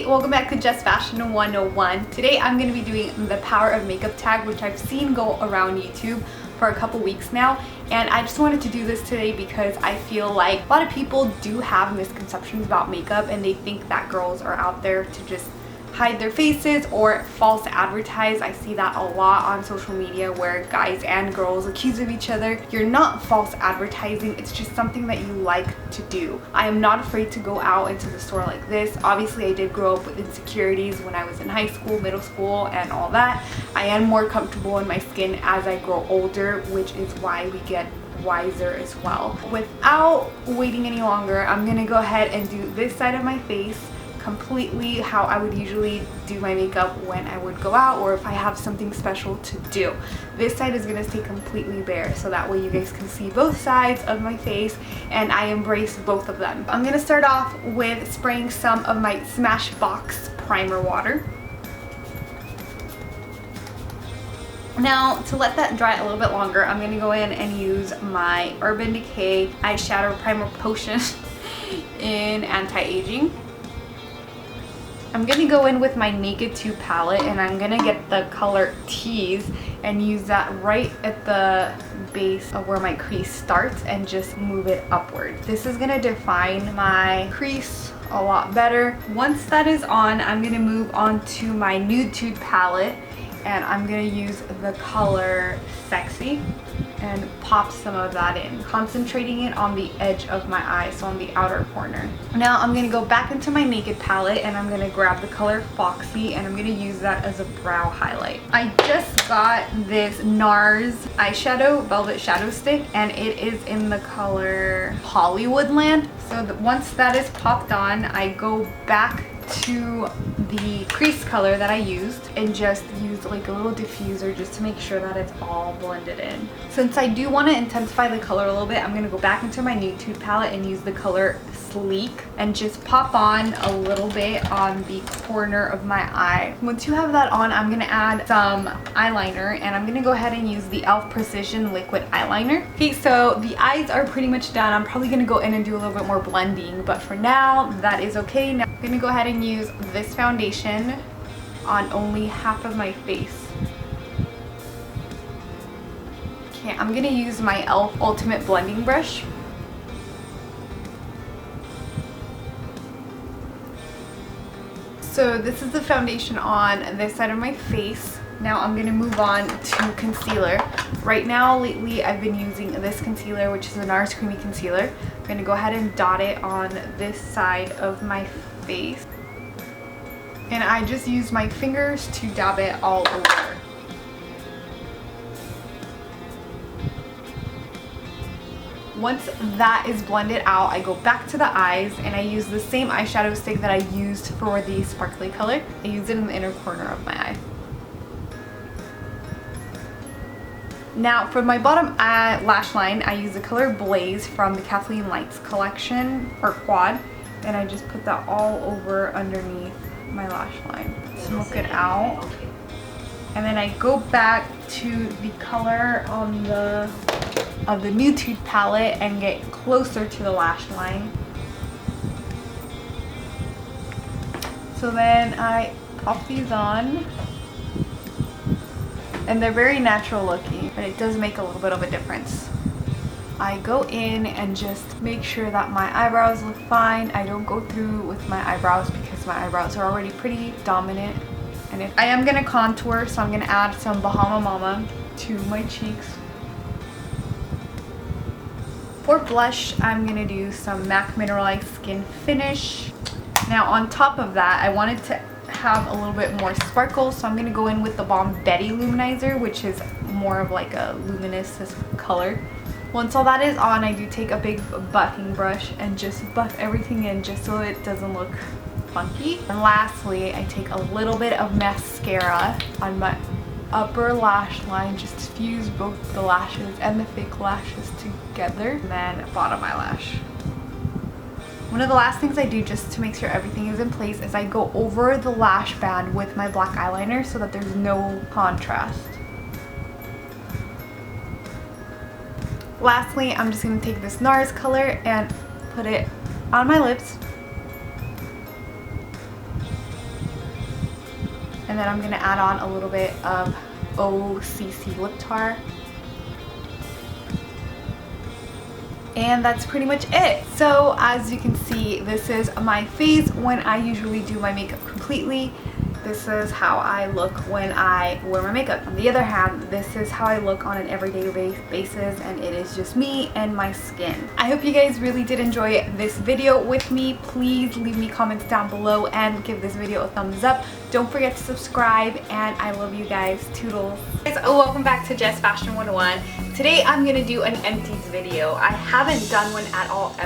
welcome back to Jessfashion101. Today I'm going to be doing the Power of Makeup tag, which I've seen go around YouTube for a couple weeks now, and I just wanted to do this today because I feel like a lot of people do have misconceptions about makeup and they think that girls are out there to just hide their faces or false advertise. I see that a lot on social media where guys and girls accuse of each other. You're not false advertising, it's just something that you like to do. I am not afraid to go out into the store like this. Obviously I did grow up with insecurities when I was in high school, middle school, and all that. I am more comfortable in my skin as I grow older, which is why we get wiser as well. Without waiting any longer, I'm gonna go ahead and do this side of my face completely how I would usually do my makeup when I would go out or if I have something special to do. This side is going to stay completely bare so that way you guys can see both sides of my face and I embrace both of them. I'm going to start off with spraying some of my SmashBox primer water. Now, to let that dry a little bit longer, I'm going to go in and use my Urban Decay eyeshadow primer potion in anti-aging. I'm going to go in with my NUDE-Tude palette and I'm going to get the color Tease and use that right at the base of where my crease starts and just move it upward. This is going to define my crease a lot better. Once that is on, I'm going to move on to my NUDE-Tude palette and I'm going to use the color Sexy and pop some of that in, concentrating it on the edge of my eye, so on the outer corner. Now I'm going to go back into my Naked palette and I'm going to grab the color Foxy and I'm going to use that as a brow highlight. I just got this NARS eyeshadow velvet shadow stick and it is in the color Hollywoodland. So once that is popped on, I go back to the crease color that I used and just use like a little diffuser just to make sure that it's all blended in. Since I do want to intensify the color a little bit, I'm going to go back into my NUDE-Tude palette and use the color Sleek and just pop on a little bit on the corner of my eye. Once you have that on, I'm going to add some eyeliner and I'm going to go ahead and use the e.l.f. Precision Liquid Eyeliner. Okay, so the eyes are pretty much done. I'm probably going to go in and do a little bit more blending, but for now, that is okay. Now I'm going to go ahead and use this foundation on only half of my face. Okay, I'm going to use my e.l.f. Ultimate Blending Brush. So this is the foundation on this side of my face. Now I'm going to move on to concealer. Right now, lately, I've been using this concealer, which is a NARS Creamy Concealer. I'm going to go ahead and dot it on this side of my face. And I just use my fingers to dab it all over. Once that is blended out, I go back to the eyes and I use the same eyeshadow stick that I used for the sparkly color. I use it in the inner corner of my eye. Now for my bottom lash line, I use the color Blaze from the Kathleen Lights collection, or quad, and I just put that all over underneath my lash line. Smoke it out. And then I go back to the color on the NUDE-Tude palette and get closer to the lash line. So then I pop these on. And they're very natural looking, but it does make a little bit of a difference. I go in and just make sure that my eyebrows look fine. I don't go through with my eyebrows because my eyebrows are already pretty dominant. And if I am going to contour, so I'm going to add some Bahama Mama to my cheeks. For blush, I'm going to do some MAC Mineralize Skin Finish. Now on top of that, I wanted to have a little bit more sparkle, so I'm going to go in with the TheBalm Betty Lou-manizer, which is more of like a luminous color. Once all that is on, I do take a big buffing brush and just buff everything in just so it doesn't look funky. And lastly, I take a little bit of mascara on my upper lash line, just fuse both the lashes and the fake lashes together, and then bottom eyelash. One of the last things I do just to make sure everything is in place is I go over the lash band with my black eyeliner so that there's no contrast. Lastly, I'm just going to take this NARS color and put it on my lips. And then I'm going to add on a little bit of OCC Lip Tar. And that's pretty much it. So as you can see, this is my face when I usually do my makeup completely. This is how I look when I wear my makeup. On the other hand, this is how I look on an everyday basis, and it is just me and my skin. I hope you guys really did enjoy this video with me. Please leave me comments down below and give this video a thumbs up. Don't forget to subscribe, and I love you guys. Toodles. Guys, welcome back to Jessfashion101. Today I'm gonna do an empties video. I haven't done one at all ever.